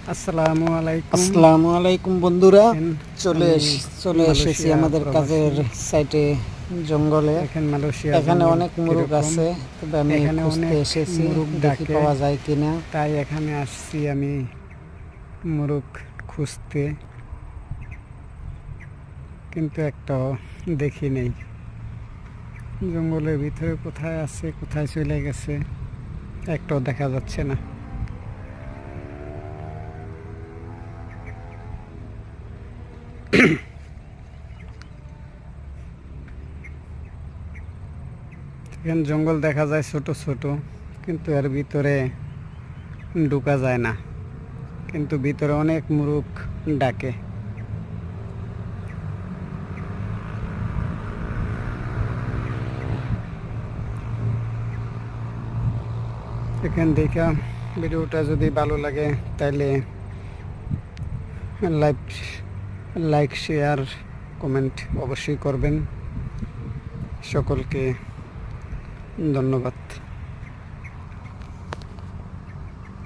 আসসালামু আলাইকুম বন্ধুরা, চলে এসেছি আমাদের কাজের সাইটে জঙ্গলে। এখানে অনেক মুরুগ আছে, তবে আমি খুঁজতে এসেছি, দেখি পাওয়া যায় কিনা। তাই এখানে আসছি আমি মুরুগ খুঁজতে, কিন্তু একটাও দেখি নেই। জঙ্গলের ভিতরে কোথায় আছে, কোথায় চলে গেছে, একটাও দেখা যাচ্ছে না। এখানে জঙ্গল দেখা যায় ছোট ছোট, কিন্তু এর ভিতরে ঢোকা যায় না, কিন্তু ভিতরে অনেক মুরুগ ডাকে। এখান থেকে ভিডিওটা যদি ভালো লাগে তাহলে লাইক শেয়ার কমেন্ট অবশ্যই করবেন। সকলকে ধন্যবাদ।